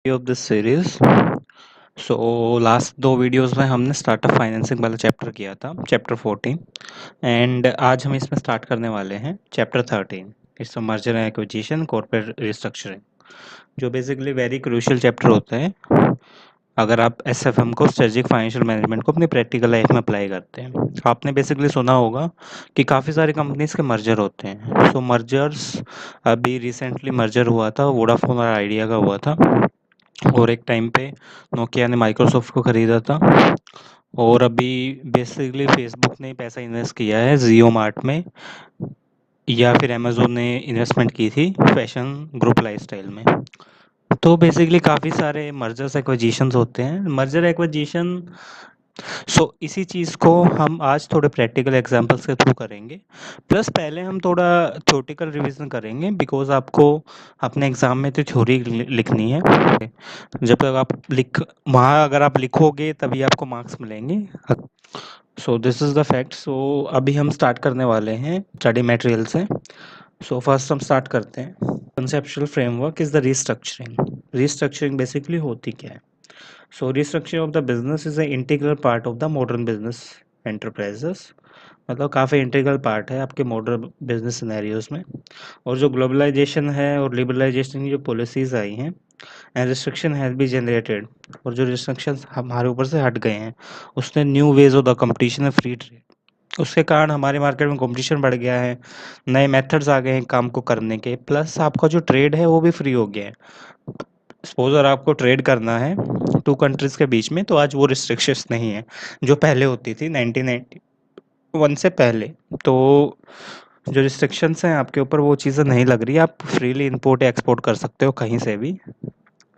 Of this series. So last दो videos में हमने स्टार्टअप फाइनेंसिंग वाला चैप्टर किया था, चैप्टर 14। एंड आज हम इसमें स्टार्ट करने वाले हैं chapter 13। It's merger and acquisition, corporate restructuring, जो बेसिकली वेरी क्रूशियल चैप्टर होता है अगर आप एसएफएम को, स्ट्रेटेजिक फाइनेंशियल मैनेजमेंट को, अपनी प्रैक्टिकल लाइफ में अप्लाई करते हैं। आपने बेसिकली सुना होगा कि काफ़ी सारे कंपनीज के मर्जर होते हैं। सो मर्जर्स, अभी रिसेंटली मर्जर हुआ था वोडाफोन और आइडिया का हुआ था, और एक टाइम पे नोकिया ने माइक्रोसॉफ्ट को खरीदा था, और अभी बेसिकली फेसबुक ने पैसा इन्वेस्ट किया है जियो मार्ट में, या फिर अमेजोन ने इन्वेस्टमेंट की थी फैशन ग्रुप लाइफस्टाइल में। तो बेसिकली काफ़ी सारे मर्जर्स एक्विजिशंस होते हैं, मर्जर एक्विजिशन। सो इसी चीज़ को हम आज थोड़े प्रैक्टिकल एग्जांपल्स के थ्रू करेंगे। प्लस पहले हम थोड़ा थ्योरेटिकल रिवीजन करेंगे, बिकॉज आपको अपने एग्ज़ाम में तो थ्योरी लिखनी है। जब तक आप वहाँ अगर आप लिखोगे तभी आपको मार्क्स मिलेंगे। So this is the fact. So अभी हम स्टार्ट करने वाले हैं स्टडी मटेरियल से। सो फर्स्ट हम स्टार्ट करते हैं। Conceptual framework is the restructuring. Restructuring basically होती क्या है? So restructuring of the business is an integral part of the modern business enterprises। मतलब काफ़ी इंटीग्रल पार्ट है आपके मॉडर्न बिजनेस सिनेरियोज में। और जो ग्लोबलाइजेशन है और लिबरलाइजेशन की जो पॉलिसीज़ आई हैं and restriction has be generated, और जो रिस्ट्रिक्शंस हमारे ऊपर से हट गए हैं, उसने new ways of the competition है, फ्री ट्रेड, उसके कारण हमारे मार्केट में कंपटीशन बढ़ गया है, नए मेथड्स आ गए हैं काम को करने के, प्लस आपका जो ट्रेड है वो भी फ्री हो गया है। सपोज अगर आपको ट्रेड करना है टू कंट्रीज के बीच में, तो आज वो रिस्ट्रिक्शंस नहीं है जो पहले होती थी 1991 से पहले। तो जो रिस्ट्रिक्शंस हैं आपके ऊपर, वो चीज़ें नहीं लग रही, आप फ्रीली इंपोर्ट एक्सपोर्ट कर सकते हो कहीं से भी।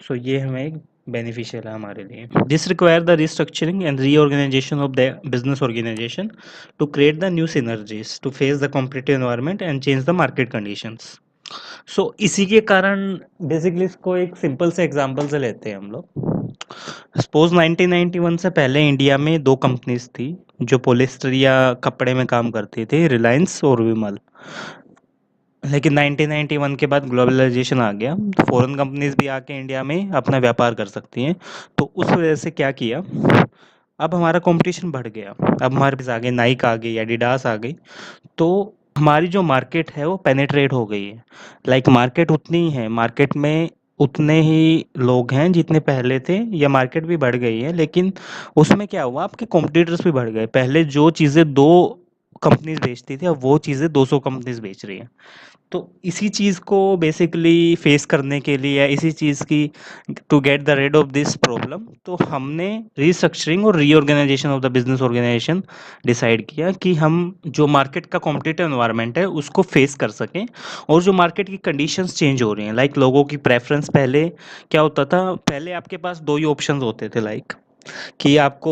सो ये हमें एक बेनिफिशियल है हमारे लिए। This require the restructuring and reorganisation of the business organisation to create the new synergies to face the competitive environment and change the market conditions. So इसी के कारण बेसिकली इसको एक सिंपल से एग्जांपल से लेते हैं हम लोग। सपोज 1991 से पहले इंडिया में दो कंपनीज थी जो पॉलिस्टर या कपड़े में काम करती थी, रिलायंस और विमल। लेकिन 1991 के बाद ग्लोबलाइजेशन आ गया, तो फॉरेन कंपनीज भी आके इंडिया में अपना व्यापार कर सकती हैं। तो उस वजह से क्या किया, अब हमारा कंपटीशन बढ़ गया। अब हमारे पास आ गए नाइक, आ गई एडिडास, आ गई। तो हमारी जो मार्केट है वो पेनेट्रेट हो गई है। लाइक मार्केट उतनी ही है, मार्केट में उतने ही लोग हैं जितने पहले थे, या मार्केट भी बढ़ गई है, लेकिन उसमें क्या हुआ, आपके कॉम्पिटिटर्स भी बढ़ गए। पहले जो चीज़ें दो कंपनीज बेचती थी, अब वो चीज़ें 200 कंपनीज बेच रही हैं। तो इसी चीज़ को बेसिकली फेस करने के लिए, या इसी चीज़ की to get the rid of this problem, तो हमने रिस्ट्रक्चरिंग और reorganisation of the business organisation decide किया कि हम जो मार्केट का कॉम्पिटिटिव एनवायरनमेंट है उसको फेस कर सकें, और जो मार्केट की कंडीशंस चेंज हो रही हैं, लाइक लोगों की प्रेफरेंस। पहले क्या होता था, पहले आपके पास दो ही ऑप्शंस होते थे, लाइक कि आपको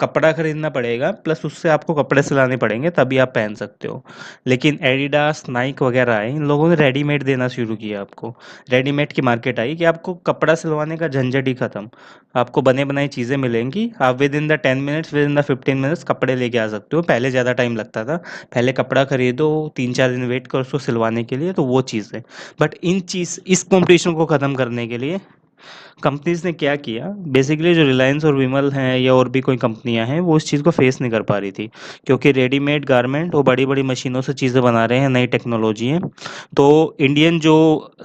कपड़ा खरीदना पड़ेगा, प्लस उससे आपको कपड़े सिलाने पड़ेंगे, तभी आप पहन सकते हो। लेकिन एडिडास, नाइक वगैरह आए, इन लोगों ने रेडीमेड देना शुरू किया आपको। रेडीमेड की मार्केट आई कि आपको कपड़ा सिलवाने का झंझट ही खत्म, आपको बने बनाई चीज़ें मिलेंगी, आप with in the 10 minutes, with in the 15 minutes कपड़े लेके आ सकते हो। पहले ज़्यादा टाइम लगता था, पहले कपड़ा खरीदो, 3-4 दिन वेट करो उसको सिलवाने के लिए, तो वो चीज़ है। बट इस कॉम्पिटिशन को ख़त्म करने के लिए कंपनीज ने क्या किया, बेसिकली जो रिलायंस और विमल हैं या और भी कोई कंपनियां हैं, वो इस चीज़ को फेस नहीं कर पा रही थी, क्योंकि रेडीमेड गारमेंट और बड़ी बड़ी मशीनों से चीज़ें बना रहे हैं, नई टेक्नोलॉजी है। तो इंडियन जो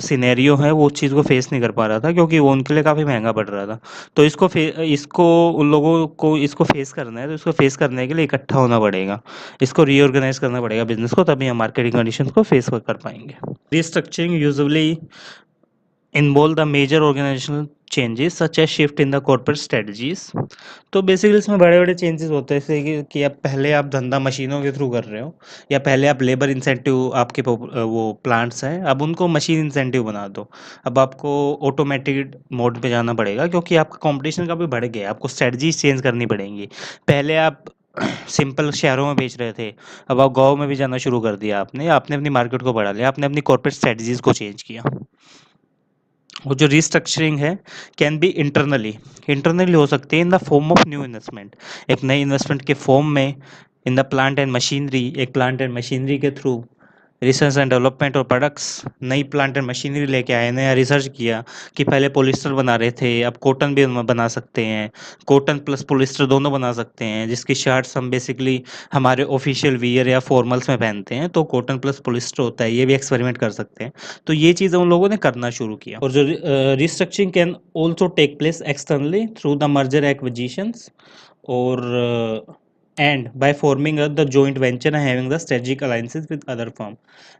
सिनेरियो है वो उस चीज़ को फेस नहीं कर पा रहा था, क्योंकि वो उनके लिए काफ़ी महंगा पड़ रहा था। तो इसको उन लोगों को इसको फेस करना है, तो इसको फेस करने के लिए इकट्ठा होना पड़ेगा, इसको रीऑर्गेनाइज करना पड़ेगा बिजनेस को, तभी हम मार्केटिंग कंडीशन को फेस कर पाएंगे। Restructuring usually involve the major organizational changes such as shift in the corporate strategies। तो बेसिकली इसमें बड़े बड़े चेंजेस होते हैं, जैसे कि अब पहले आप धंधा मशीनों के थ्रू कर रहे हो, या पहले आप लेबर इंसेंटिव, आपके वो प्लांट्स हैं, अब उनको मशीन इंसेंटिव बना दो। अब आपको ऑटोमेटेड मोड पे जाना पड़ेगा, क्योंकि आपका कंपटीशन काफ़ी बढ़ गया, आपको स्ट्रेटजीज चेंज करनी पड़ेंगी। पहले आप सिंपल शहरों में बेच रहे थे, अब आप गाँव में भी जाना शुरू कर दिया आपने, आपने अपनी मार्केट को बढ़ा लिया, आपने अपनी कॉर्पोरेट स्ट्रेटजीज को चेंज किया। वो जो रिस्ट्रक्चरिंग है कैन बी इंटरनली हो सकती है in the form of new investment, एक नई इन्वेस्टमेंट के फॉर्म में, in the plant and machinery, एक प्लांट एंड मशीनरी के थ्रू, रिसर्च एंड डेवलपमेंट और प्रोडक्ट्स, नई प्लांट एंड मशीनरी लेके आए, नया रिसर्च किया कि पहले पॉलिस्टर बना रहे थे, अब कॉटन भी बना सकते हैं, कॉटन प्लस पॉलिस्टर दोनों बना सकते हैं, जिसकी शर्ट्स हम बेसिकली हमारे ऑफिशियल वियर या फॉर्मल्स में पहनते हैं, तो कॉटन प्लस पॉलिस्टर होता है, ये भी एक्सपेरिमेंट कर सकते हैं। तो ये चीज़ें उन लोगों ने करना शुरू किया। और जो restructuring can also take place externally through the merger acquisitions और and by forming the joint venture and having the strategic alliances with other firm.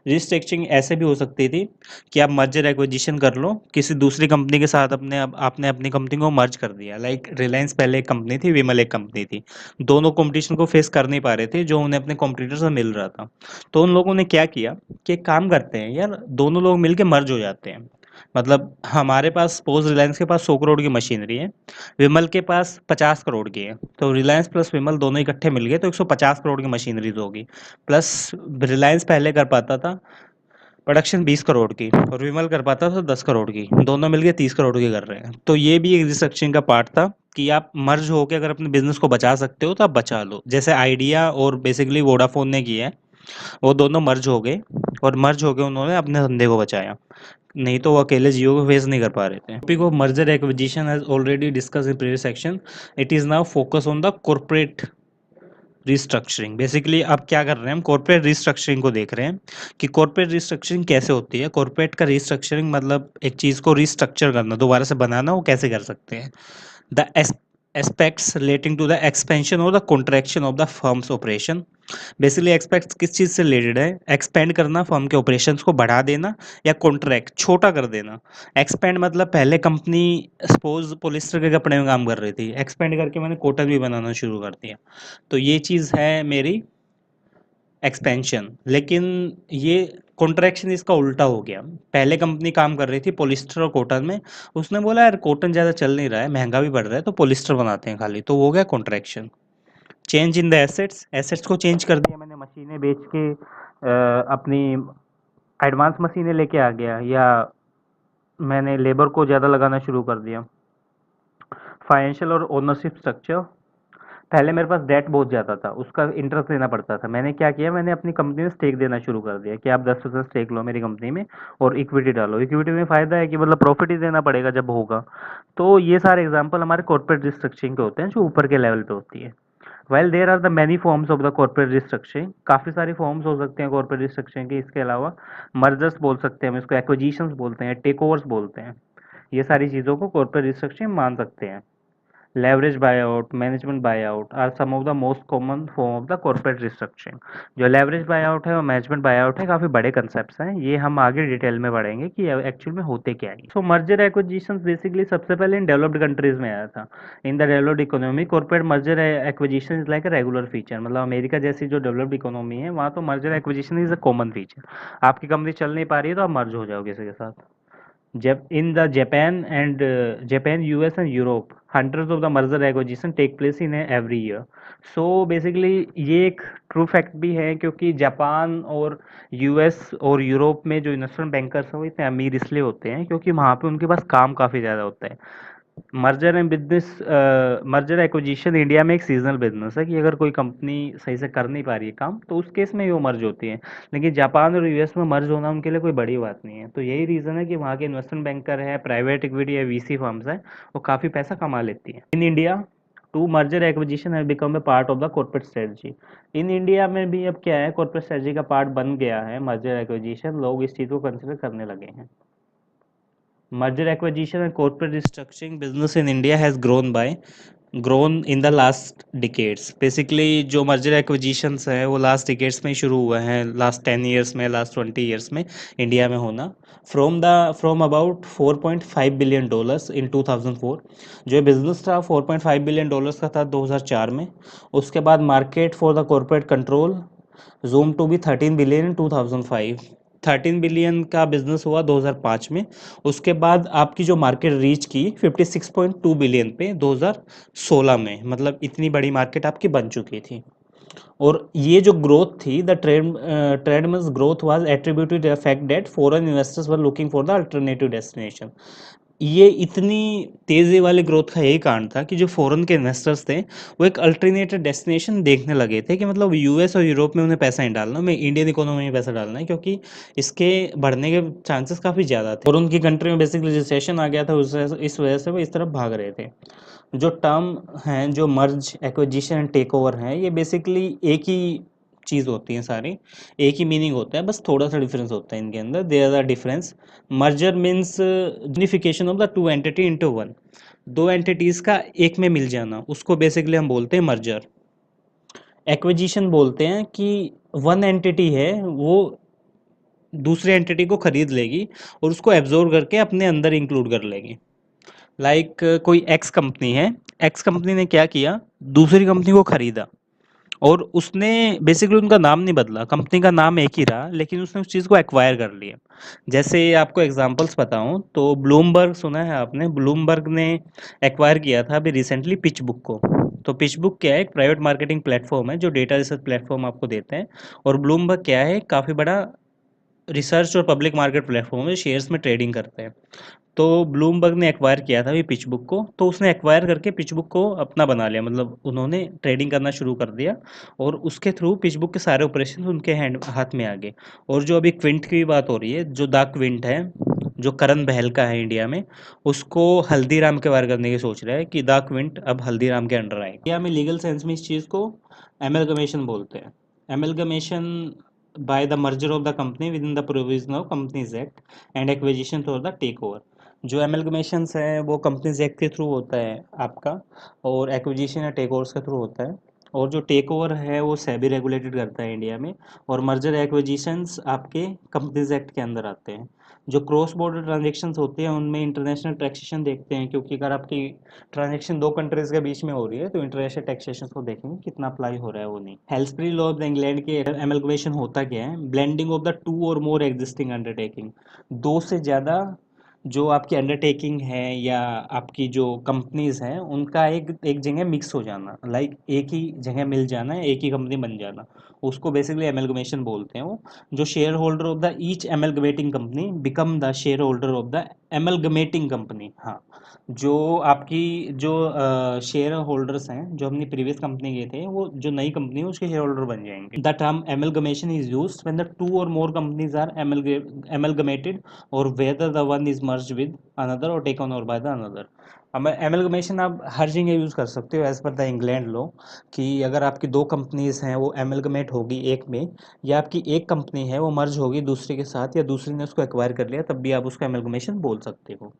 Restructuring ऐसे भी हो सकती थी कि आप मर्जर एक्विजिशन कर लो किसी दूसरी कंपनी के साथ, आपने अपनी कंपनी को मर्ज कर दिया। लाइक रिलायंस पहले एक कंपनी थी, विमल एक कंपनी थी, दोनों कंपटीशन को फेस कर नहीं पा रहे थे जो उन्हें अपने कॉम्पिटिटर से मिल रहा था। तो उन लोगों ने क्या किया कि एक काम करते हैं यार, दोनों लोग मिलके मर्ज हो जाते हैं। मतलब हमारे पास सपोज रिलायंस के पास 100 करोड़ की मशीनरी है, विमल के पास 50 करोड़ की है, तो रिलायंस प्लस विमल दोनों इकट्ठे मिल गए तो 150 करोड़ की मशीनरी होगी। प्लस रिलायंस पहले कर पाता था प्रोडक्शन 20 करोड़ की और विमल कर पाता था 10 करोड़ की, दोनों मिलके 30 करोड़ की कर रहे हैं। तो ये भी एक रिस्ट्रक्चरिंग का पार्ट था कि आप मर्ज होकर अगर अपने बिजनेस को बचा सकते हो तो आप बचा लो, जैसे आइडिया और बेसिकली वोडाफोन ने किया है। वो दोनों मर्ज हो गए और मर्ज होके उन्होंने अपने धंधे को बचाया, नहीं तो वो अकेले जियो को फेस नहीं कर पा रहे थे। Topic of merger acquisition has already discuss in previous section, it is now focus on the corporate restructuring. Basically आप क्या कर रहे हैं, हम कॉर्पोरेट रिस्ट्रक्चरिंग को देख रहे हैं कि कॉर्पोरेट रिस्ट्रक्चरिंग कैसे होती है। कॉर्पोरेट का रिस्ट्रक्चरिंग मतलब एक चीज़ को रिस्ट्रक्चर करना, दोबारा से बनाना, वो कैसे कर सकते हैं। The aspects relating to the expansion और the contraction of the firms operation. Basically expects किस चीज़ से रिलेटेड है, एक्सपेंड करना, फर्म के ऑपरेशंस को बढ़ा देना, या कॉन्ट्रैक्ट छोटा कर देना। एक्सपेंड मतलब पहले कंपनी सपोज पॉलिस्टर के कपड़े में काम कर रही थी, एक्सपेंड करके मैंने कॉटन भी बनाना शुरू कर दिया, तो ये चीज़ है मेरी एक्सपेंशन। लेकिन ये कॉन्ट्रैक्शन इसका उल्टा हो गया। पहले कंपनी काम कर रही थी पॉलिस्टर और कॉटन में, उसने बोला यार कॉटन ज़्यादा चल नहीं रहा है, महंगा भी पड़ रहा है, तो पॉलिस्टर बनाते हैं खाली, तो वो हो गया contraction. Change in the assets, assets को चेंज कर दिया मैंने, मशीनें बेच के अपनी एडवांस मशीनें लेके आ गया, या मैंने लेबर को ज़्यादा लगाना शुरू कर दिया। फाइनेंशियल और ओनरशिप स्ट्रक्चर, पहले मेरे पास डेट बहुत ज़्यादा था, उसका इंटरेस्ट देना पड़ता था। मैंने क्या किया, मैंने अपनी कंपनी में स्टेक देना शुरू कर दिया कि आप 10% स्टेक लो मेरी कंपनी में और इक्विटी डालो। इक्विटी में फ़ायदा है कि मतलब प्रॉफिट ही देना पड़ेगा जब होगा। तो ये सारे एग्जांपल हमारे कॉर्पोरेट रिस्ट्रक्चरिंग के होते हैं जो ऊपर के लेवल पे होती है। Well there are the many forms of the corporate restructuring, काफ़ी सारी फॉर्म्स हो सकते हैं कॉर्पोरेट रिस्ट्रक्चरिंग के। इसके अलावा मर्जर्स बोल सकते हैं हम इसको, एक्विजिशंस बोलते हैं, टेक ओवर्स बोलते हैं, ये सारी चीज़ों को कॉर्पोरेट रिस्ट्रक्चरिंग मान सकते हैं। Leverage buyout, management buyout are some of the most common form of the corporate restructuring. जो लेवरेज बायआउट है और मैनेजमेंट बायआउट है, काफ़ी बड़े कंसेप्ट्स हैं, ये हम आगे डिटेल में पढ़ेंगे कि एक्चुअल में होते क्या है। सो मर्जर एक्विजिशंस बेसिकली सबसे पहले इन डेवलप्ड कंट्रीज में आया था। In the developed economy corporate merger acquisition is like a regular feature. मतलब अमेरिका जैसी जो डेवलप्ड इकोनॉमी है वहाँ तो merger acquisition is a common feature. आपकी कंपनी चल नहीं पा रही है तो आप मर्ज हो जाओगे किसी के साथ। जब in the Japan, US and Europe, hundreds of the merger acquisition take place in every year. So basically ये एक ट्रू फैक्ट भी है, क्योंकि जापान और यूएस और यूरोप में जो इन्वेस्टमेंट बैंकर्स हैं वो इतने अमीर इसलिए होते हैं क्योंकि वहाँ पे उनके पास काम काफ़ी ज़्यादा होता है। मर्जर एक्विजिशन इंडिया में एक सीजनल बिजनेस है कि अगर कोई कंपनी सही से कर नहीं पा रही है काम, तो उस केस में ही वो मर्ज होती है। लेकिन जापान और यूएस में मर्ज होना उनके लिए कोई बड़ी बात नहीं है। तो यही रीज़न है कि वहाँ के इन्वेस्टमेंट बैंकर है, प्राइवेट इक्विटी या वीसी फर्म्स है, वो काफ़ी पैसा कमा लेती हैं। In India too merger acquisition has become a part of the corporate strategy. In India में भी अब क्या है, कॉर्पोरेट स्ट्रेटजी का पार्ट बन गया है मर्जर एक्विजिशन, लोग इस चीज़ को कंसिडर करने लगे हैं। Merger acquisition and corporate restructuring business in India has grown in the last decades. Basically जो merger acquisitions है वो last decades में ही शुरू हुए हैं, last 10 years में, last 20 years में इंडिया में होना। from about $4.5 billion in 2004, जो बिजनेस था $4.5 billion का था 2004 में। उसके बाद market for the corporate control zoom to be 13 billion in 2005। 13 billion का बिजनेस हुआ 2005 में। उसके बाद आपकी जो मार्केट रीच की 56.2 बिलियन पे 2016 में, मतलब इतनी बड़ी मार्केट आपकी बन चुकी थी। और ये जो ग्रोथ थी, the tremendous growth was attributed the fact that foreign investors were looking for the alternative destination. ये इतनी तेज़ी वाली ग्रोथ का यही कारण था कि जो फॉरेन के इन्वेस्टर्स थे वो एक अल्टरनेटिव डेस्टिनेशन देखने लगे थे कि मतलब यूएस और यूरोप में उन्हें पैसा नहीं डालना, मैं इंडियन इकोनॉमी में पैसा डालना है, क्योंकि इसके बढ़ने के चांसेस काफ़ी ज़्यादा थे और उनकी कंट्री में बेसिकली रिसेशन आ गया था, इस वजह से वो इस तरफ भाग रहे थे। जो टर्म हैं, जो मर्ज एक्विजिशन एंड टेक ओवर हैं, ये बेसिकली एक ही चीज़ होती हैं सारी, एक ही मीनिंग होता है, बस थोड़ा सा डिफरेंस होता है इनके अंदर। There are difference. Merger means unification of the two entity into one, दो एंटिटीज़ का एक में मिल जाना, उसको बेसिकली हम बोलते हैं मर्जर। एक्विजिशन बोलते हैं कि वन एंटिटी है वो दूसरे एंटिटी को खरीद लेगी और उसको एब्जॉर्व करके अपने अंदर इंक्लूड कर लेगी। लाइक कोई एक्स कंपनी है, एक्स कंपनी ने क्या किया, दूसरी कंपनी को खरीदा और उसने बेसिकली उनका नाम नहीं बदला, कंपनी का नाम एक ही रहा, लेकिन उसने उस चीज़ को एक्वायर कर लिया। जैसे आपको एग्जांपल्स बताऊं तो ब्लूमबर्ग सुना है आपने, ब्लूमबर्ग ने एक्वायर किया था अभी रिसेंटली पिच बुक को। तो पिच बुक क्या है, एक प्राइवेट मार्केटिंग प्लेटफॉर्म है जो डेटा रिसर्च प्लेटफॉर्म आपको देते हैं, और ब्लूमबर्ग क्या है, काफ़ी बड़ा रिसर्च और पब्लिक मार्केट प्लेटफॉर्म है, शेयर्स में ट्रेडिंग करते हैं। तो ब्लूमबर्ग ने एक्वायर किया था अभी पिचबुक को, तो उसने एक्वायर करके पिचबुक को अपना बना लिया, मतलब उन्होंने ट्रेडिंग करना शुरू कर दिया और उसके थ्रू पिचबुक के सारे ऑपरेशन उनके हैंड हाथ में आ गए। और जो अभी क्विंट की बात हो रही है, जो द क्विंट है, जो करण बहल का है इंडिया में, उसको हल्दीराम के वार करने की सोच रहा है कि द क्विंट अब हल्दीराम के अंडर आएगा। इंडिया में लीगल सेंस में इस चीज़ को एमलगमेशन बोलते हैं। Amalgamation by the merger of the company with in the provision of companies act and acquisition for the take over. जो एमलगमेशंस है वो कंपनीज एक्ट के थ्रू होता है आपका, और एक्विजिशन या टेक ओवर्स के थ्रू होता है। और जो टेक ओवर है वो सेबी रेगुलेटेड करता है इंडिया में, और मर्जर एक्विजिशंस आपके कंपनीज एक्ट के अंदर आते हैं। जो क्रॉस बॉर्डर ट्रांजेक्शंस होते हैं उनमें इंटरनेशनल टैक्सेशन देखते हैं, क्योंकि अगर आपकी ट्रांजेक्शन दो कंट्रीज के बीच में हो रही है तो इंटरनेशनल टैक्सेशन को देखेंगे कितना अप्लाई हो रहा है वो नहीं। हेल्सब्री लॉ ऑफ द इंग्लैंड के एमलगमेशन होता क्या है, ब्लेंडिंग ऑफ द टू और मोर एग्जिस्टिंग अंडरटेकिंग, दो से ज़्यादा जो आपकी अंडरटेकिंग है या आपकी जो कंपनीज हैं उनका एक एक जगह मिक्स हो जाना, लाइक एक ही जगह मिल जाना है, एक ही कंपनी बन जाना, उसको बेसिकली एमलगमेशन बोलते हैं। वो जो share holder of the each amalgamating company become the share holder of the amalgamating company. हाँ, जो आपकी जो शेयर होल्डर्स हैं जो अपनी प्रीवियस कंपनी के थे, वो जो नई कंपनी है उसके शेयर होल्डर बन जाएंगे। The term amalgamation is used when the two और मोर कंपनीज आर एमलगमेटेड और whether the one is merged with another or taken over by the another। अब एमलगमेशन आप हर जगह यूज़ कर सकते हो as per the England law, कि अगर आपकी दो कंपनीज हैं वो एमलगमेट होगी एक में, या आपकी एक कंपनी है वो मर्ज होगी दूसरे के साथ, या दूसरी ने उसको एक्वायर कर लिया, तब भी आप उसको एमलगमेशन बोल सकते हो।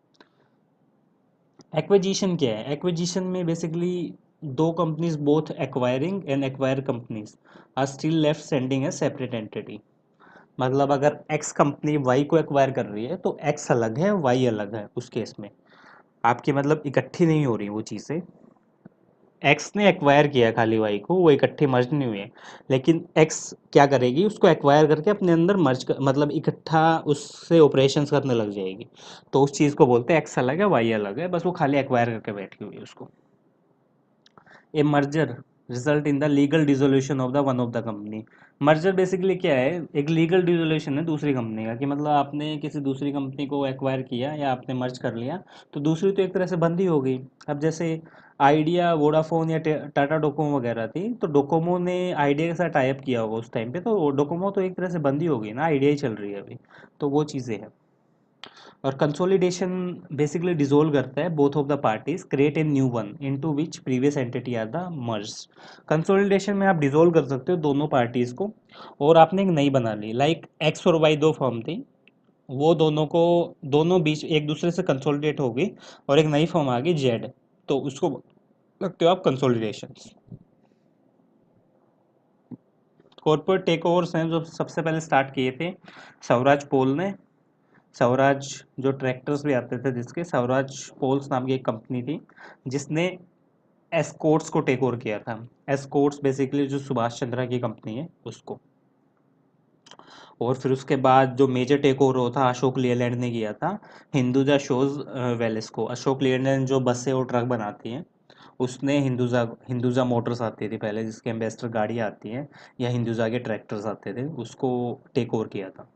एक्विजिशन क्या है, एक्विजिशन में बेसिकली दो companies both acquiring and acquire companies are still left standing as separate entity. मतलब अगर एक्स कंपनी वाई को एक्वायर कर रही है तो एक्स अलग है, वाई अलग है, उस केस में आपकी मतलब इकट्ठी नहीं हो रही वो चीज़ें। एक्स ने एक्वायर किया खाली वाई को, वो इकट्ठी मर्ज नहीं हुए, लेकिन एक्स क्या करेगी, उसको एक्वायर करके अपने अंदर मतलब इकट्ठा उससे ऑपरेशंस करने लग जाएगी। तो उस चीज़ को बोलते हैं एक्स अलग है वाई अलग है, बस वो खाली एक्वायर करके बैठी हुई है उसको। A merger result in the legal dissolution of the one of the company. Merger basically क्या है, एक लीगल डिसोल्यूशन है दूसरी कंपनी का, कि मतलब आपने किसी दूसरी कंपनी को एक्वायर किया या आपने मर्ज कर लिया, तो दूसरी तो एक तरह से बंद ही हो गई। अब जैसे आइडिया वोडाफोन या टाटा डोकोमो वगैरह थी, तो डोकोमो ने आइडिया के साथ टाइप किया होगा उस टाइम पे, तो डोकोमो तो एक तरह से बंद ही हो गई ना, आइडिया ही चल रही है अभी। तो वो चीज़ें हैं। और कंसोलिडेशन बेसिकली डिसोल्व करता है both of the parties create a new one into which previous entity are the merge. Consolidation में आप डिसोल्व कर सकते हो दोनों पार्टीज को, और आपने एक नई बना ली, लाइक एक्स और वाई दो फर्म थी, वो दोनों को दोनों बीच एक दूसरे से कंसोलिडेट हो गई और एक नई फर्म आ गई जेड, तो उसको लगते हो आप कंसोलिडेशन। कॉर्पोरेट टेक ओवर्स हैं जो सबसे पहले स्टार्ट किए थे स्वराज पोल ने। स्वराज जो ट्रैक्टर्स भी आते थे जिसके, स्वराज पोल्स नाम की एक कंपनी थी जिसने एस्कॉर्ट्स को टेक ओवर किया था। एस्कॉर्ट्स बेसिकली जो सुभाष चंद्रा की कंपनी है उसको। और फिर उसके बाद जो मेजर टेक ओवर होता अशोक लेलैंड ने किया था हिंदुजा शोज वेलेस को। अशोक लेलैंड जो बसें और ट्रक बनाती हैं, उसने हिंदुजा हिंदुजा मोटर्स आती थी पहले जिसके एम्बेसडर गाड़ी आती है, या हिंदुजा के ट्रैक्टर्स आते थे, उसको टेक ओवर किया था।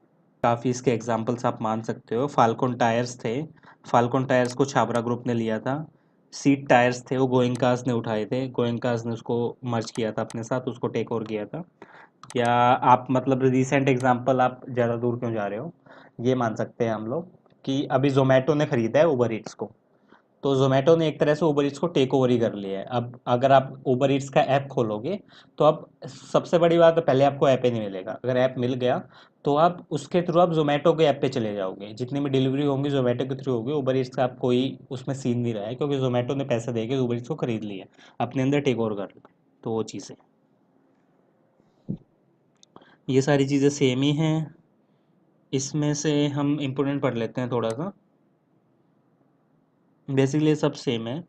काफ़ी इसके एग्जांपल्स आप मान सकते हो। फाल्कन टायर्स थे, फाल्कन टायर्स को छाबरा ग्रुप ने लिया था। सीट टायर्स थे, वो गोइंकास ने उठाए थे, गोइंकास ने उसको मर्ज किया था अपने साथ, उसको टेक ओवर किया था। या आप मतलब रिसेंट एग्जांपल आप ज़्यादा दूर क्यों जा रहे हो, ये मान सकते हैं हम लोग कि अभी जोमेटो ने खरीदा है उबर ईट्स को। तो जोमेटो ने एक तरह से उबर ईट्स को टेक ओवर ही कर लिया है। अब अगर आप उबर ईट्स का ऐप खोलोगे तो अब सबसे बड़ी बात है, पहले आपको ऐप ही नहीं मिलेगा। अगर ऐप मिल गया तो आप उसके थ्रू आप जोमेटो के ऐप पे चले जाओगे, जितनी भी डिलीवरी होंगी जोमेटो के थ्रू होगी। उबर ईट्स का आप कोई उसमें सीन नहीं रहा है, क्योंकि जोमेटो ने पैसे देके उबर ईट्स को खरीद लिया, अपने अंदर टेक ओवर कर लिया। तो वो चीज़ है, ये सारी चीज़ें सेम ही हैं। इसमें से हम इम्पोर्टेंट पढ़ लेते हैं थोड़ा सा। बेसिकली सब सेम है।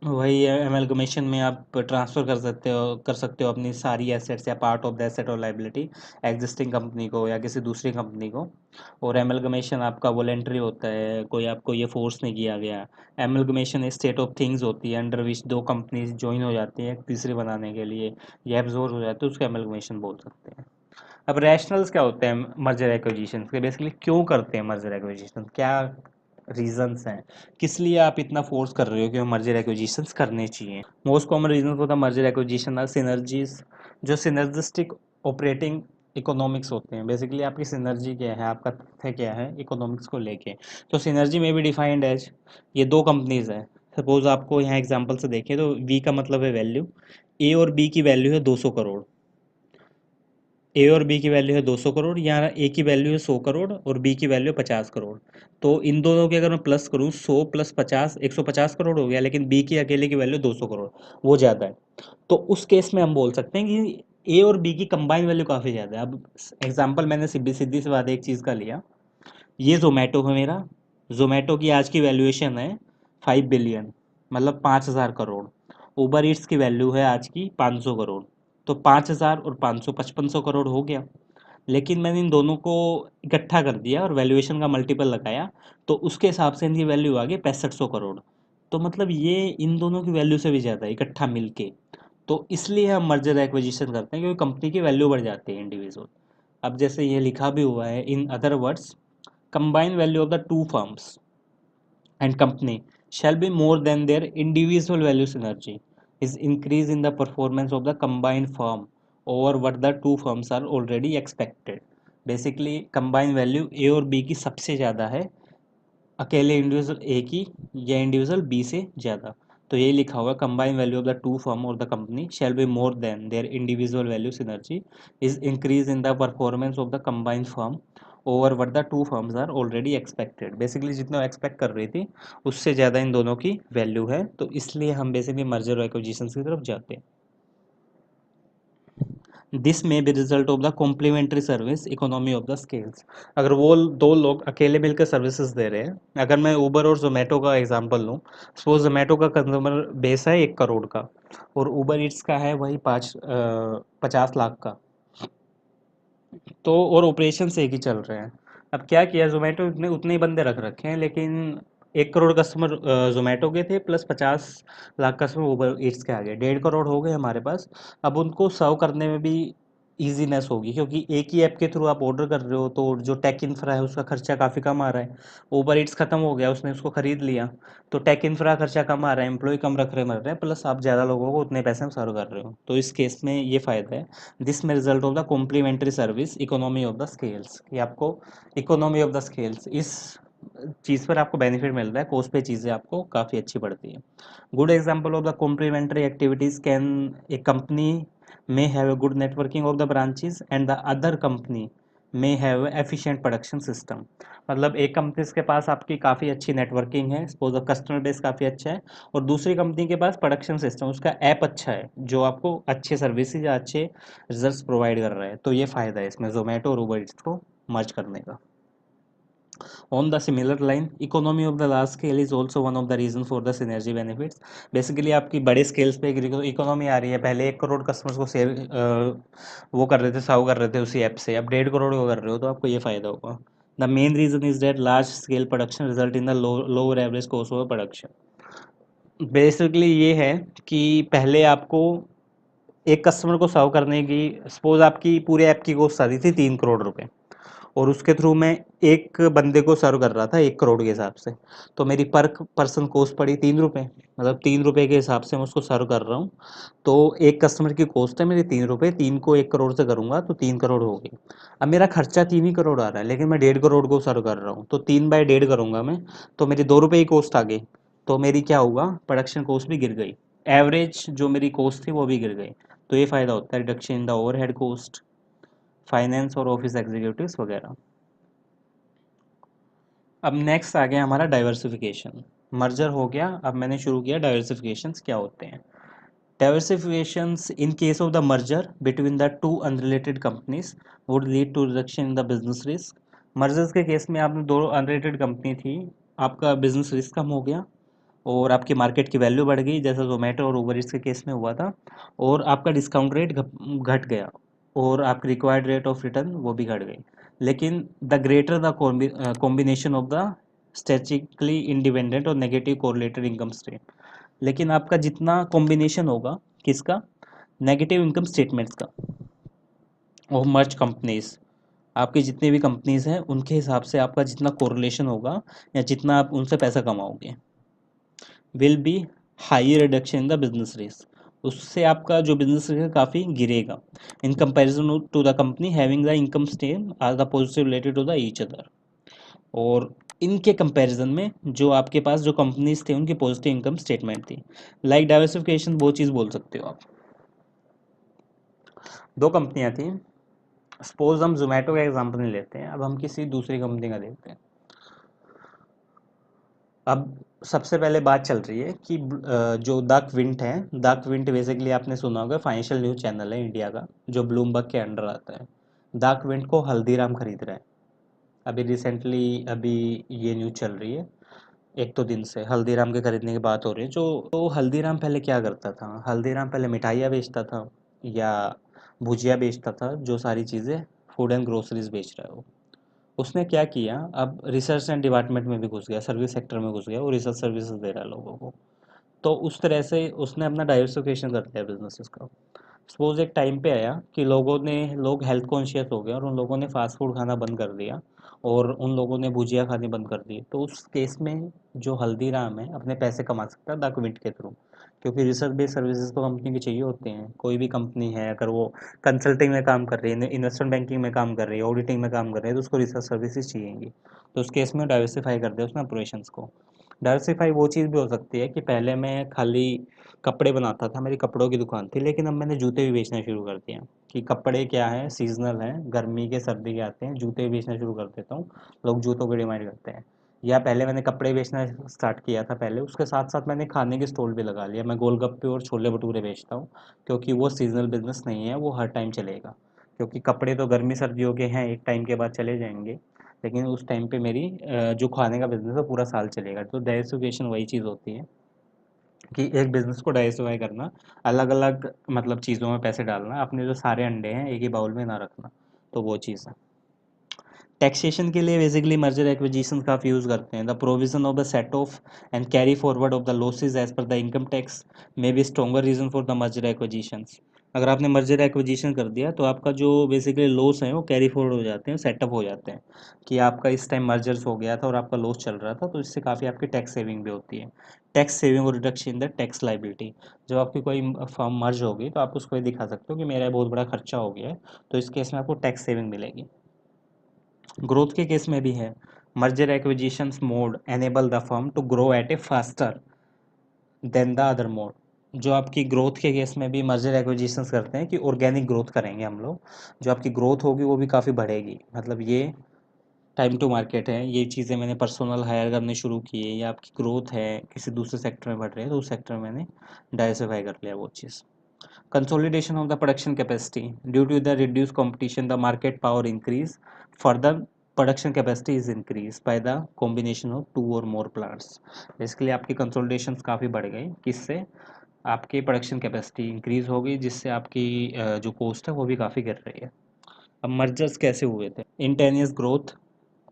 वही एमलगमेशन में आप ट्रांसफ़र कर सकते हो अपनी सारी एसेट्स या पार्ट ऑफ द एसेट और लाइबिलिटी एग्जिस्टिंग कंपनी को या किसी दूसरी कंपनी को। और एमलगमेशन आपका वॉलेंटरी होता है, कोई आपको ये फोर्स नहीं किया गया। एमलगमेशन एक स्टेट ऑफ थिंग्स होती है अंडर विच दो कंपनीज ज्वाइन हो जाती हैं एक तीसरी बनाने के लिए, या एब्जॉर्ब हो जाते हैं, उसको एमलगमेशन बोल सकते हैं। अब रैशनल्स क्या होते हैं मर्जर एक्विजिशन के, बेसिकली क्यों करते हैं मर्जर एक्विजिशन, क्या रीजंस हैं, किस लिए आप इतना फोर्स कर रहे हो कि मर्जर एक्विजिशंस करने चाहिए। Most common reason for the merger acquisition are synergies, जो सिनर्जिस्टिक ऑपरेटिंग इकोनॉमिक्स होते हैं। बेसिकली आपकी सिनर्जी क्या है, आपका तथ्य क्या है इकोनॉमिक्स को लेके। तो सिनर्जी में भी डिफाइंड एज, ये दो कंपनीज हैं, सपोज आपको यहाँ एग्जांपल से देखें तो वी का मतलब है वैल्यू, ए और बी की वैल्यू है 200 करोड़। ए और बी की वैल्यू है 200 करोड़, यहाँ ए की वैल्यू है 100 करोड़ और बी की वैल्यू है 50 करोड़। तो इन दोनों की अगर मैं प्लस करूँ, 100 प्लस 50 150 करोड़ हो गया, लेकिन बी की अकेले की वैल्यू 200 करोड़, वो ज़्यादा है। तो उस केस में हम बोल सकते हैं कि ए और बी की कंबाइन वैल्यू काफ़ी ज़्यादा है। अब एग्जाम्पल मैंने सीधी सीधी सी बात एक चीज़ का लिया, ये जोमेटो है मेरा, जोमेटो की आज की वैल्यूएशन है 5 बिलियन, मतलब 5,000 करोड़। उबर ईट्स की वैल्यू है आज की 500 करोड़। तो 5,000 और 500 5500 करोड़ हो गया। लेकिन मैंने इन दोनों को इकट्ठा कर दिया और वैल्यूएशन का मल्टीपल लगाया, तो उसके हिसाब से इनकी वैल्यू आ गई 6500 करोड़। तो मतलब ये इन दोनों की वैल्यू से भी ज़्यादा है इकट्ठा मिलके। तो इसलिए हम मर्जर एक्विजिशन करते हैं, क्योंकि कंपनी की वैल्यू बढ़ जाती है इंडिविजुअल। अब जैसे ये लिखा भी हुआ है, in other words combined value of the two firms and company shall be more than their individual value synergy is increase in the performance of the combined firm over what the two firms are already expected। Basically combine value A और B की सबसे ज़्यादा है अकेले individual ए की या individual B से ज़्यादा। तो ये लिखा हुआ है, combine value of the two firm और the company shall be more than their individual value synergy is increase in the performance of the combined firm over what the two firms are already expected. Basically जितना expect कर रही थी उससे ज़्यादा इन दोनों की value है, तो इसलिए हम बेसिकली मर्जर और एक्विजिशन की तरफ जाते हैं। दिस में be result of the complementary service economy of the scales. अगर वो दो लोग अकेले मिलकर सर्विसेज दे रहे हैं, अगर मैं उबर और जोमेटो का एग्जांपल लूँ, सपोज जोमेटो का कंज्यूमर बेस है 1 करोड़ का और उबर ईट्स का है वही 50 लाख का, तो और ऑपरेशन एक ही चल रहे हैं। अब क्या किया जोमेटो ने, उतने ही बंदे रख रखे हैं, लेकिन 1 करोड़ कस्टमर जोमेटो के थे प्लस 50 लाख कस्टमर उबर ईट्स के आ गए, 1.5 करोड़ हो गए हमारे पास। अब उनको सर्व करने में भी ईजीनेस होगी, क्योंकि एक ही ऐप के थ्रू आप ऑर्डर कर रहे हो, तो जो टेक इंफ्रा है उसका खर्चा काफ़ी कम आ रहा है। उबर ईट्स खत्म हो गया, उसने उसको खरीद लिया, तो टेक इंफ्रा खर्चा कम आ रहा है, एम्प्लॉय कम रख रहे मर रहे हैं, प्लस आप ज़्यादा लोगों को उतने पैसे में सर्व कर रहे हो। तो इस केस में ये फ़ायदा है। दिस में result of the complementary service economy of the scales, कि आपको इकोनॉमी ऑफ द स्केल्स इस चीज़ पर आपको बेनिफिट मिल रहा है, कॉस्ट पे चीज़ें आपको काफ़ी अच्छी पड़ती है। Good example of the complementary activities can, a company may have a good networking of the branches and the other company may have a efficient production system। मतलब एक कंपनी के पास आपकी काफ़ी अच्छी नेटवर्किंग है, सपोज कस्टमर बेस काफ़ी अच्छा है, और दूसरी कंपनी के पास प्रोडक्शन सिस्टम, उसका ऐप अच्छा है जो आपको अच्छे सर्विसेज या अच्छे रिजल्ट्स प्रोवाइड कर रहा है। तो ये फ़ायदा है इसमें जोमेटो और उबर ईट्स को मर्ज करने का। On the similar line, economy of the large scale is also one of the reasons for the synergy benefits। Basically आपकी बड़े स्केल्स पे इकोनॉमी आ रही है, पहले 1 करोड़ कस्टमर्स को सेल वो कर रहे थे, सर्व कर रहे थे उसी ऐप से, अब 1.5 करोड़ को कर रहे हो, तो आपको ये फ़ायदा होगा। The main reason is that large scale production result in the lower average cost of production. Basically ये है कि पहले आपको एक कस्टमर को सर्व करने की, सपोज आपकी पूरे ऐप की कॉस्ट आ रही थी 3 करोड़ रुपए, और उसके थ्रू मैं एक बंदे को सर्व कर रहा था 1 करोड़ के हिसाब से, तो मेरी पर पर्सन कॉस्ट पड़ी 3 रुपये, मतलब 3 रुपये के हिसाब से मैं उसको सर्व कर रहा हूँ। तो एक कस्टमर की कॉस्ट है मेरी 3 रुपये, 3 को 1 करोड़ से करूँगा तो 3 करोड़ हो गई। अब मेरा खर्चा 3 ही करोड़ आ रहा है, लेकिन मैं 1.5 करोड़ को सर्व कर रहा हूँ, तो 3/1.5 करूँगा मैं, तो मेरी 2 रुपये की कॉस्ट आ गई। तो मेरी क्या होगा, प्रोडक्शन कॉस्ट भी गिर गई, एवरेज जो मेरी कॉस्ट थी वो भी गिर गई। तो ये फ़ायदा होता है reduction in the overhead cost, finance और ऑफिस एग्जीक्यूटिव्स वगैरह। अब नेक्स्ट आ गया हमारा डाइवर्सिफिकेशन। मर्जर हो गया, अब मैंने शुरू किया डाइवर्सिफिकेशंस क्या होते हैं। Diversifications in case of the merger between the two unrelated companies would lead to reduction in the business risk. Mergers के केस में आपने दो अनरिलेटेड कंपनी थी, आपका बिजनेस रिस्क कम हो गया और आपकी मार्केट की वैल्यू बढ़ गई, जैसा जोमेटो और उबर इट्स के केस में हुआ था, और आपका डिस्काउंट रेट घट गया और आपकी रिक्वायर्ड रेट ऑफ रिटर्न वो भी घट गई। लेकिन the greater the combination of the statistically independent और नेगेटिव कोरिलेटेड इनकम स्ट्रीम, लेकिन आपका जितना कॉम्बिनेशन होगा किसका, नेगेटिव इनकम स्टेटमेंट्स का ऑफ मर्ज कंपनीज, आपकी जितनी भी कंपनीज हैं उनके हिसाब से आपका जितना कोरिलेशन होगा या जितना आप उनसे पैसा कमाओगे, will be high reduction in the business risk, उससे आपका जो बिजनेस रिस्क है काफ़ी गिरेगा in comparison to the company having the income stream are the positive related to the each other. और इनके कंपैरिजन में जो आपके पास जो कंपनीज थे उनकी पॉजिटिव इनकम स्टेटमेंट थी। लाइक डाइवर्सिफिकेशन वो चीज़ बोल सकते हो आप। दो कंपनियां थी, सपोज हम जोमेटो का एग्जांपल नहीं लेते हैं, अब हम किसी दूसरी कंपनी का देखते हैं। अब सबसे पहले बात चल रही है कि जो द क्विंट है, द क्विंट बेसिकली आपने सुना होगा फाइनेंशियल न्यूज़ चैनल है इंडिया का जो ब्लूमबर्ग के अंडर आता है। द क्विंट को हल्दीराम खरीद रहा है। अभी रिसेंटली अभी ये न्यूज़ चल रही है, 1-2 दिन से हल्दीराम के खरीदने की बात हो रही है। जो तो हल्दीराम पहले क्या करता था, हल्दीराम पहले मिठाइयाँ बेचता था या भुजिया बेचता था, जो सारी चीज़ें फूड एंड ग्रोसरीज बेच रहा है वो। उसने क्या किया, अब रिसर्च एंड डिपार्टमेंट में भी घुस गया, सर्विस सेक्टर में घुस गया, वो रिसर्च सर्विसेज दे रहा है लोगों को। तो उस तरह से उसने अपना डाइवर्सिफिकेशन कर लिया बिजनेसेस का। सपोज एक टाइम पे आया कि लोग हेल्थ कॉन्शियस हो गए और उन लोगों ने फास्ट फूड खाना बंद कर दिया और उन लोगों ने भुजिया खानी बंद कर दी। तो उस केस में जो हल्दीराम है अपने पैसे कमा सकता है द क्विंट के थ्रू, क्योंकि रिसर्च बेस्ड सर्विसेज तो कंपनी की चाहिए होते हैं। कोई भी कंपनी है अगर वो कंसल्टिंग में काम कर रही है, इन्वेस्टमेंट बैंकिंग में काम कर रही है, ऑडिटिंग में काम कर रही है, तो उसको रिसर्च सर्विसेज चाहिएंगी। तो उस केस में डाइवर्सिफाई कर दिया उसने ऑपरेशंस को। डाइवर्सिफाई वो चीज़ भी हो सकती है कि पहले मैं खाली कपड़े बनाता था, मेरी कपड़ों की दुकान थी, लेकिन अब मैंने जूते भी बेचना शुरू कर दिया। कि कपड़े क्या है, सीजनल हैं, गर्मी के सर्दी के आते हैं, जूते भी बेचना शुरू कर देता हूँ, लोग जूतों की डिमांड करते हैं। या पहले मैंने कपड़े बेचना स्टार्ट किया था पहले, उसके साथ साथ मैंने खाने के स्टॉल भी लगा लिया, मैं गोलगप्पे और छोले भटूरे बेचता हूँ, क्योंकि वो सीजनल बिजनेस नहीं है, वो हर टाइम चलेगा। क्योंकि कपड़े तो गर्मी सर्दियों के हैं, एक टाइम के बाद चले जाएंगे, लेकिन उस टाइम पे मेरी जो खाने का बिजनेस है पूरा साल चलेगा। तो डाइवर्सिफिकेशन वही चीज़ होती है कि एक बिजनेस को डाइवर्सिफाई करना, अलग अलग मतलब चीज़ों में पैसे डालना, अपने जो सारे अंडे हैं एक ही बाउल में ना रखना। तो वो चीज़ है। टैक्सेशन के लिए बेसिकली मर्जर एक्विजिशन काफ़ी यूज़ करते हैं। The provision of the set off and carry forward of the losses as per the income tax may be stronger reason for the merger acquisitions. अगर आपने मर्जर एक्विजिशन कर दिया तो आपका जो बेसिकली लॉस है वो कैरी फॉरवर्ड हो जाते हैं, सेटअप हो जाते हैं कि आपका इस टाइम मर्जर्स हो गया था और आपका लॉस चल रहा था, तो इससे काफ़ी आपकी टैक्स सेविंग भी होती है। टैक्स सेविंग और reduction in the tax liability, जब आपकी कोई फर्म मर्ज होगी तो आप उसको ये दिखा सकते हो कि मेरा बहुत बड़ा खर्चा हो गया है, तो इस केस में आपको टैक्स सेविंग मिलेगी। ग्रोथ के केस में भी है, merger acquisitions mode enable the firm to grow at a faster than the other mode. जो आपकी ग्रोथ के केस में भी मर्जर एक्विजिशंस करते हैं कि ऑर्गेनिक ग्रोथ करेंगे हम लोग, जो आपकी ग्रोथ होगी वो भी काफ़ी बढ़ेगी। मतलब ये टाइम टू मार्केट है, ये चीज़ें मैंने पर्सनल हायर करने शुरू किए, या आपकी ग्रोथ है किसी दूसरे सेक्टर में बढ़ रही है तो उस सेक्टर में मैंने डाइवर्सिफाई कर लिया वो चीज़। Consolidation of the production capacity. Due to the reduced competition, the market power increase. Further, production capacity is increased by the combination of two or more plants. Basically आपकी consolidations काफ़ी बढ़ गई, किससे, आपकी प्रोडक्शन कैपेसिटी इंक्रीज हो गई, जिससे आपकी जो कॉस्ट है वो भी काफ़ी गिर रही है। अब मर्जर्स कैसे हुए थे, इंटेनियस ग्रोथ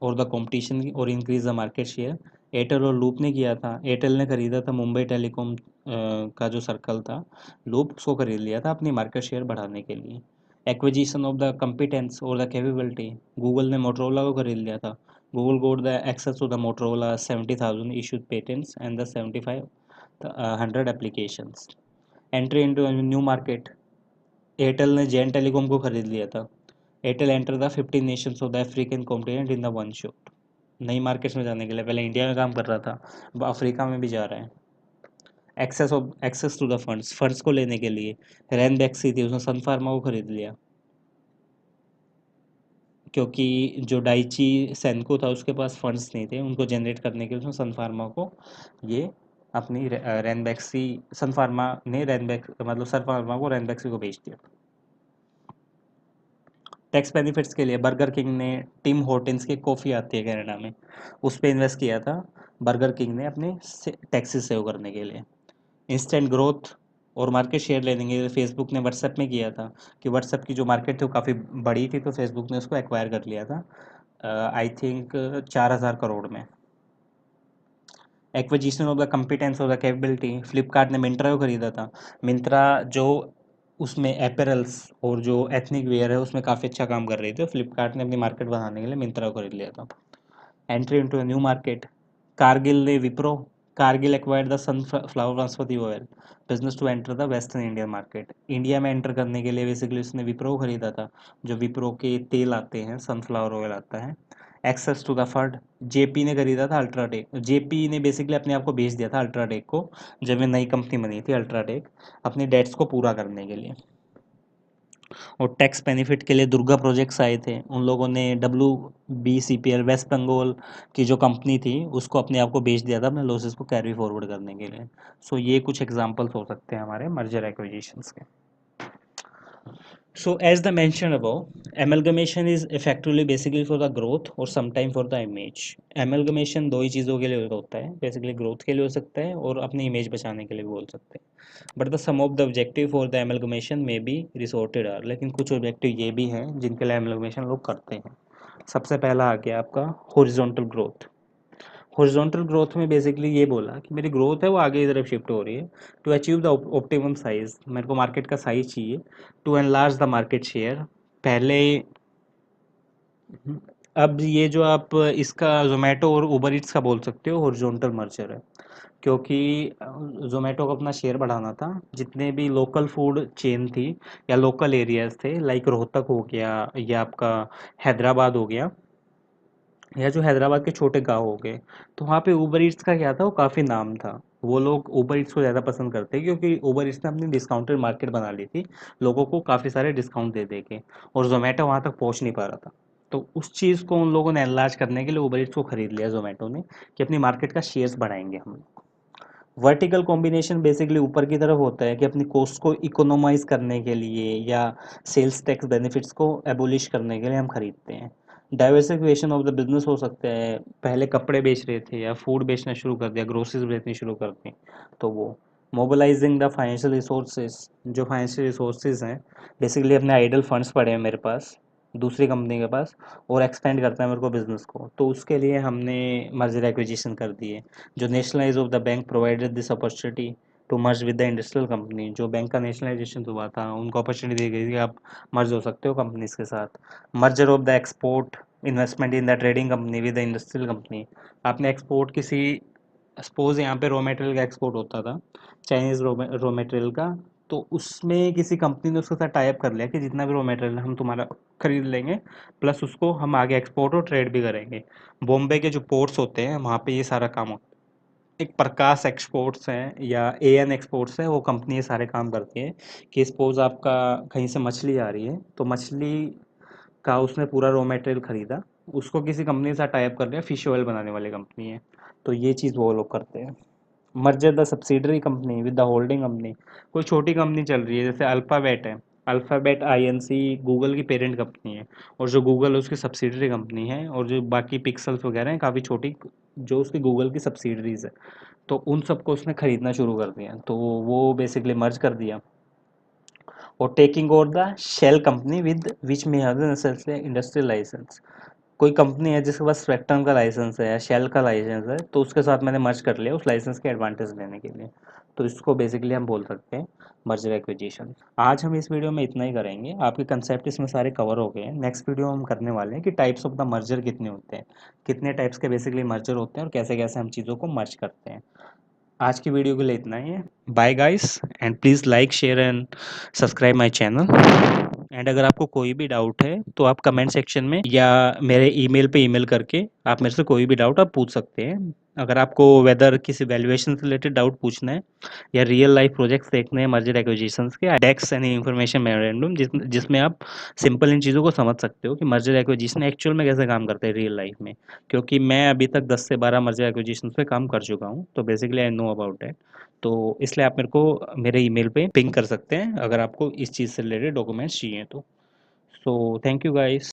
और द कंपटीशन और increase the market share Airtel और लूप ने किया था। एयरटेल ने खरीदा था मुंबई टेलीकॉम का जो सर्कल था, लूप उसको खरीद लिया था अपनी मार्केट शेयर बढ़ाने के लिए। एक्विजिशन ऑफ द कंपिटेंस और द कैपेबिलिटी, गूगल ने मोटरोला को खरीद लिया था। Google got the access to the Motorola 70,000 issued patents and the 7500 applications. Entry into new market, Airtel ने जैन टेलीकॉम को खरीद लिया था। Airtel enter the 15 nations of the African continent in the one shot. नई markets में जाने के लिए, पहले इंडिया में काम कर रहा था, अब अफ्रीका में भी जा रहा है। एक्सेस टू द फंड्स को लेने के लिए रैनबैक्सी थी, उसने सन फार्मा को खरीद लिया, क्योंकि जो डाइची सेनको था उसके पास फंड्स नहीं थे उनको जनरेट करने के लिए, उसने सन फार्मा को ये अपनी रैनबैक्सी, सन फार्मा ने रैनबैक मतलब सन फार्मा को रैनबैक्सी को बेच दिया। टैक्स बेनिफिट्स के लिए बर्गर किंग ने टिम हॉर्टन्स की कॉफ़ी आती है कनाडा में, उस पर इन्वेस्ट किया था बर्गर किंग ने अपने टैक्सेस सेव करने के लिए। इंस्टेंट ग्रोथ और मार्केट शेयर लेने के लिए फेसबुक ने व्हाट्सएप में किया था, कि व्हाट्सएप की जो मार्केट थी वो काफ़ी बड़ी थी, तो फेसबुक ने उसको एक्वायर कर लिया था आई थिंक 4,000 करोड़ में। Acquisition of the competence of the capability, Flipkart ने मिंत्रा को खरीदा था। मिंत्रा जो उसमें एपेरल्स और जो एथनिक वेयर है उसमें काफ़ी अच्छा काम कर रही थी, तो फ्लिपकार्ट ने अपनी मार्केट बढ़ाने के लिए मिंत्रा को खरीद लिया था। Entry into new market, Cargill ने Wipro, Cargill acquired the sunflower transfer oil business to enter the western Indian market. India में एंटर करने के लिए बेसिकली उसने विप्रो को खरीदा था, जो विप्रो के तेल आते हैं, सनफ्लावर ऑयल आता है। Access to the fund, JP ने खरीदा था अल्ट्राटेक, जेपी ने बेसिकली अपने आप को बेच दिया था अल्ट्राटेक को, जब ये नई कंपनी बनी थी अल्ट्राटेक, अपनी डेट्स को पूरा करने के लिए। और टैक्स बेनिफिट के लिए दुर्गा प्रोजेक्ट्स आए थे, उन लोगों ने WBCPL वेस्ट बंगाल की जो कंपनी थी उसको अपने आप को बेच दिया था अपने लॉसेस को कैरी फॉरवर्ड करने के लिए। सो ये कुछ एग्जांपल्स हो सकते हैं हमारे मर्जर एक्विजिशंस के। So as the mentioned above, amalgamation is effectively basically for the growth or sometime for the image. Amalgamation दो ही चीज़ों के लिए होता है, बेसिकली ग्रोथ के लिए हो सकता है और अपनी इमेज बचाने के लिए भी बोल सकते हैं। But the sum of the objective for the amalgamation may be resorted are, लेकिन कुछ ऑब्जेक्टिव ये भी हैं जिनके लिए एमलगमेशन लोग करते हैं। सबसे पहला आ गया आपका हॉरिजॉन्टल ग्रोथ। हॉरिजॉन्टल ग्रोथ में बेसिकली ये बोला कि मेरी ग्रोथ है वो आगे की तरफ शिफ्ट हो रही है, to achieve the optimum size, मेरे को मार्केट का साइज चाहिए, to enlarge the market share. पहले अब ये जो आप इसका जोमेटो और उबर ईट्स का बोल सकते हो हॉरिजॉन्टल मर्जर है, क्योंकि जोमेटो को अपना शेयर बढ़ाना था, जितने भी लोकल फूड चेन थी या लोकल एरियाज थे, लाइक रोहतक हो गया या आपका हैदराबाद हो गया, या जो हैदराबाद के छोटे गांव हो गए, तो वहाँ पे उबर ईट्स का क्या था, वो काफ़ी नाम था, वो लोग उबर ईट्स को ज़्यादा पसंद करते हैं, क्योंकि उबर ईट्स ने अपनी डिस्काउंटेड मार्केट बना ली थी, लोगों को काफ़ी सारे डिस्काउंट दे दे के, और जोमेटो वहाँ तक पहुँच नहीं पा रहा था। तो उस चीज़ को उन लोगों ने एनलार्ज करने के लिए उबर ईट्स को खरीद लिया जोमेटो ने, कि अपनी मार्केट का शेयर्स बढ़ाएंगे हम। वर्टिकल कॉम्बिनेशन बेसिकली ऊपर की तरफ होता है कि अपनी कॉस्ट को इकोनोमाइज करने के लिए या सेल्स टैक्स बेनिफिट्स को एबोलिश करने के लिए हम खरीदते हैं। डाइवर्सिफिकेशन ऑफ द बिजनेस हो सकता है, पहले कपड़े बेच रहे थे या फूड बेचना शुरू कर दिया, ग्रोसरीज बेचनी शुरू कर दी, तो वो मोबिलाइजिंग द फाइनेंशियल रिसोर्सेज, जो फाइनेंशियल रिसोर्सेज हैं बेसिकली अपने आइडल फंड्स पड़े हैं मेरे पास दूसरी कंपनी के पास, और एक्सपेंड करता है मेरे को बिजनेस को, तो उसके लिए हमने मर्जर एक्विजिशन कर दिए। जो nationalise of the bank provided this opportunity to merge with the industrial company, जो बैंक का नेशनलाइजेशन हुआ था उनको अपॉर्चुनिटी दी गई थी आप मर्ज हो सकते हो कंपनीज के साथ। Merger of the export investment in the trading company with the industrial company, आपने एक्सपोर्ट किसी, सपोज यहाँ पे रॉ मटेरियल का एक्सपोर्ट होता था, चाइनीज रॉ मटेरियल का, तो उसमें किसी कंपनी ने उसके साथ टाई अप कर लिया कि जितना भी रॉ मटेरियल हम तुम्हारा खरीद लेंगे, प्लस उसको हम आगे एक्सपोर्ट और ट्रेड भी करेंगे। बॉम्बे के जो पोर्ट्स होते हैं वहाँ पे ये सारा काम होता है। एक प्रकाश एक्सपोर्ट्स हैं या AN एक्सपोर्ट्स है, वो कंपनी ये सारे काम करती है, कि सपोज आपका कहीं से मछली आ रही है, तो मछली का उसने पूरा रॉ मटेरियल खरीदा, उसको किसी कंपनी के साथ टाई अप कर लिया, फिश ऑयल बनाने वाली कंपनी है, तो ये चीज़ वो लोग करते हैं। Merger the subsidiary company with the holding company, कोई छोटी कंपनी चल रही है जैसे अल्फ़ाबेट है, अल्फ़ाबेट INC गूगल की पेरेंट कंपनी है, और जो गूगल है उसकी सब्सिडरी कंपनी है, और जो बाकी पिक्सल्स वगैरह हैं काफ़ी छोटी, जो उसकी गूगल की सब्सिडरीज है, तो उन सबको उसने खरीदना शुरू कर दिया, तो वो बेसिकली मर्ज कर दिया। और taking over the shell company with which may have the industrial licence, कोई कंपनी है जिसके पास स्पेक्ट्रम का लाइसेंस है या शेल का लाइसेंस है, तो उसके साथ मैंने मर्ज कर लिया उस लाइसेंस के एडवांटेज लेने के लिए। तो इसको बेसिकली हम बोल सकते हैं मर्जर एक्विजिशन। आज हम इस वीडियो में इतना ही करेंगे, आपके कंसेप्ट इसमें सारे कवर हो गए हैं। नेक्स्ट वीडियो हम करने वाले हैं कि टाइप्स ऑफ द मर्जर कितने होते हैं, कितने टाइप्स के बेसिकली मर्जर होते हैं और कैसे कैसे हम चीज़ों को मर्ज करते हैं। आज की वीडियो के लिए इतना ही है। Bye guys, and please like share and subscribe my channel. And अगर आपको कोई भी डाउट है तो आप कमेंट सेक्शन में या मेरे ईमेल पे ईमेल करके आप मेरे से कोई भी डाउट आप पूछ सकते हैं। अगर आपको वेदर किसी वैल्यूएशन से रिलेटेड डाउट पूछना है या रियल लाइफ प्रोजेक्ट्स देखने हैं मर्जर एक्विजिशंस के, डेक्स एंड इन्फॉर्मेशन मेमोरेंडम जिसमें आप सिंपल इन चीज़ों को समझ सकते हो कि मर्जर एक्विजिशन एक्चुअल में कैसे काम करते हैं रियल लाइफ में। क्योंकि मैं अभी तक 10 से 12 मर्जर एक्विजिशंस पे काम कर चुका हूँ, तो basically I know about it. तो इसलिए आप मेरे को मेरे ईमेल पे पिंग कर सकते हैं अगर आपको इस चीज़ से रिलेटेड डॉक्यूमेंट्स चाहिए तो। So thank you guys.